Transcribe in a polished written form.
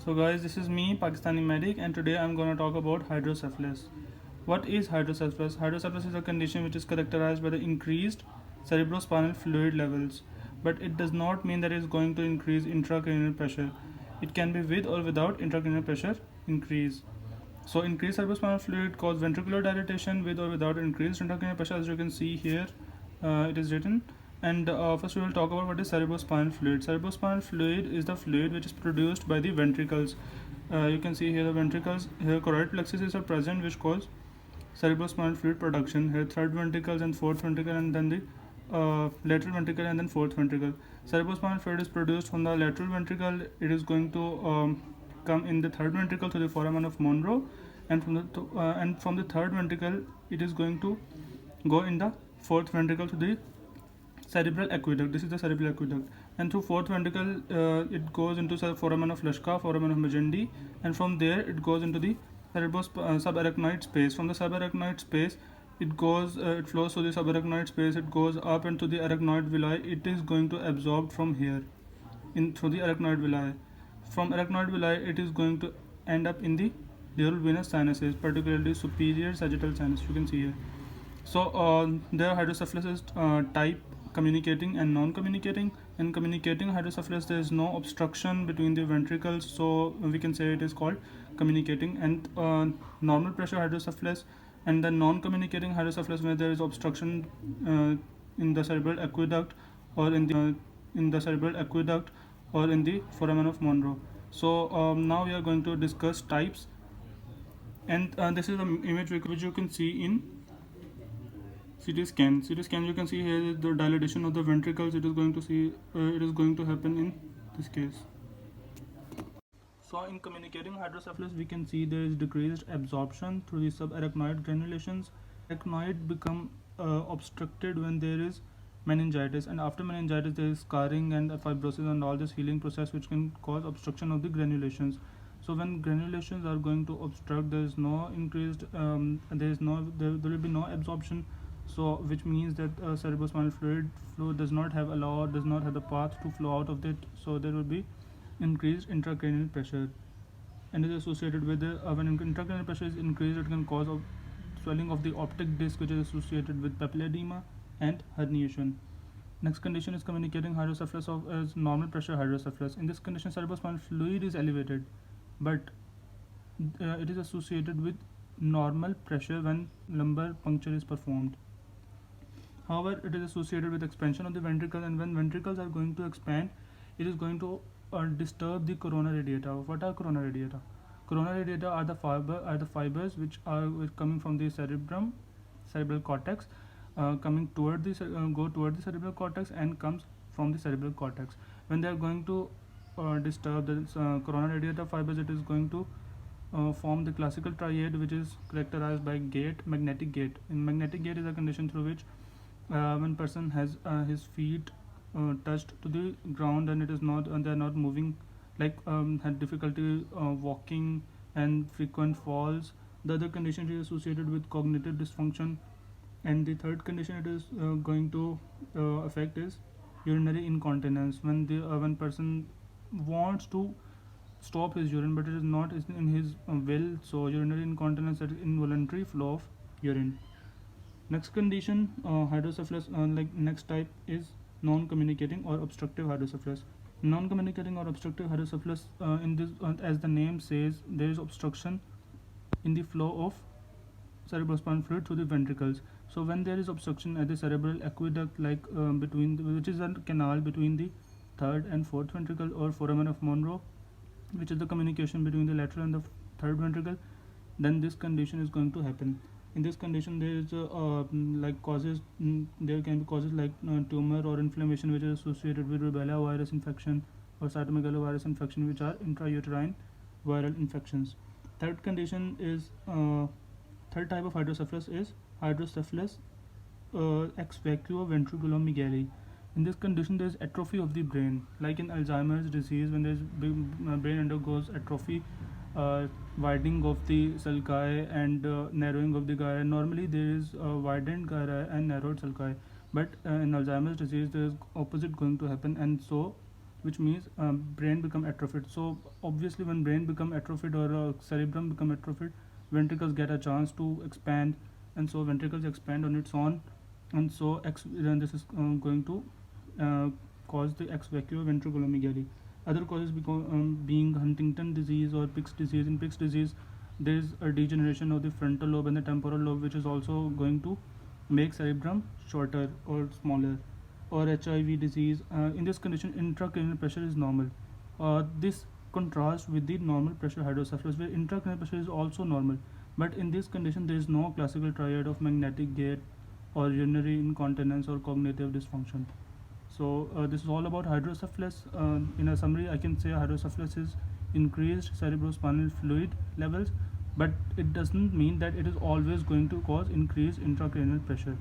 So guys, this is me, Pakistani medic, and today I'm going to talk about hydrocephalus. What is hydrocephalus? Hydrocephalus is a condition which is characterized by the increased cerebrospinal fluid levels, but it does not mean that it is going to increase intracranial pressure. It can be with or without intracranial pressure increase. So increased cerebrospinal fluid cause ventricular dilatation with or without increased intracranial pressure, as you can see here. It is written. And first we will talk about what is cerebrospinal fluid. Cerebrospinal fluid is the fluid which is produced by the ventricles. You can see here the ventricles. Here choroid plexuses are present, which cause cerebrospinal fluid production. Here third ventricles and fourth ventricle, and then the lateral ventricle and then fourth ventricle. Cerebrospinal fluid is produced from the lateral ventricle. It is going to come in the third ventricle through the foramen of Monro, and from the third ventricle it is going to go in the fourth ventricle to the cerebral aqueduct. This is the cerebral aqueduct, and through fourth ventricle it goes into the foramen of Lashka, foramen of Magendie, and from there it goes into the subarachnoid space. From the subarachnoid space it goes it flows through the subarachnoid space, it goes up into the arachnoid villi. It is going to absorb from here in through the arachnoid villi. From arachnoid villi it is going to end up in the dural venous sinuses, particularly superior sagittal sinus. You can see here. So there are hydrocephalus is type communicating and non-communicating. In communicating hydrocephalus there is no obstruction between the ventricles, so we can say it is called communicating. And normal pressure hydrocephalus and the non-communicating hydrocephalus, where there is obstruction in the cerebral aqueduct or in the cerebral aqueduct or in the foramen of Monro. So now we are going to discuss types, and this is the image which you can see in CT scan. CT scan, you can see here the dilatation of the ventricles. It is going to see it is going to happen in this case. So in communicating hydrocephalus, we can see there is decreased absorption through the subarachnoid granulations. Arachnoid become obstructed when there is meningitis, and after meningitis there is scarring and fibrosis and all this healing process which can cause obstruction of the granulations. So when granulations are going to obstruct, there is no increased there will be no absorption, so which means that cerebrospinal fluid flow does not have the path to flow out of it, so there will be increased intracranial pressure, and is associated with when intracranial pressure is increased, it can cause swelling of the optic disc, which is associated with papilledema and herniation. Next condition is communicating hydrocephalus as normal pressure hydrocephalus. In this condition, cerebrospinal fluid is elevated, but it is associated with normal pressure when lumbar puncture is performed. However, it is associated with expansion of the ventricle, and when ventricles are going to expand, it is going to disturb the corona radiata. What are corona radiata? Corona radiata are the fibers which are coming from the cerebral cortex, coming toward the go toward the cerebral cortex and comes from the cerebral cortex. When they are going to disturb the corona radiata fibers, it is going to form the classical triad, which is characterized by magnetic gait. In magnetic gait is a condition through which when person has his feet touched to the ground and it is not they are not moving, like had difficulty walking and frequent falls. The other condition is associated with cognitive dysfunction, and the third condition it is going to affect is urinary incontinence. When person wants to stop his urine but it is not in his will, so urinary incontinence, that is involuntary flow of urine. Next condition, hydrocephalus, next type is non-communicating or obstructive hydrocephalus. Non-communicating or obstructive hydrocephalus, in this as the name says, there is obstruction in the flow of cerebrospinal fluid through the ventricles. So when there is obstruction at the cerebral aqueduct, which is a canal between the third and fourth ventricle, or foramen of Monro, which is the communication between the lateral and the third ventricle, then this condition is going to happen. In this condition, there is there can be causes like tumor or inflammation, which is associated with rubella virus infection or cytomegalovirus infection, which are intrauterine viral infections. Third condition is third type of hydrocephalus is hydrocephalus ex vacuo ventriculomegaly. In this condition, there is atrophy of the brain, like in Alzheimer's disease. When there is brain undergoes atrophy, widening of the sulci and narrowing of the gyri. Normally there is widened gyri and narrowed sulci, but in Alzheimer's disease there is opposite going to happen, and so which means brain become atrophied. So obviously when brain become atrophied or cerebrum become atrophied, ventricles get a chance to expand, and so ventricles expand on its own, and so then this is going to uh, cause the ex vacuo ventriculomegaly. Other causes being Huntington disease or Pick's disease. In Pick's disease, there is a degeneration of the frontal lobe and the temporal lobe, which is also going to make cerebrum shorter or smaller. Or HIV disease. In this condition, intracranial pressure is normal. This contrasts with the normal pressure hydrocephalus, where intracranial pressure is also normal. But in this condition, there is no classical triad of magnetic gait or urinary incontinence or cognitive dysfunction. So this is all about hydrocephalus. In a summary, I can say hydrocephalus is increased cerebrospinal fluid levels, but it doesn't mean that it is always going to cause increased intracranial pressure.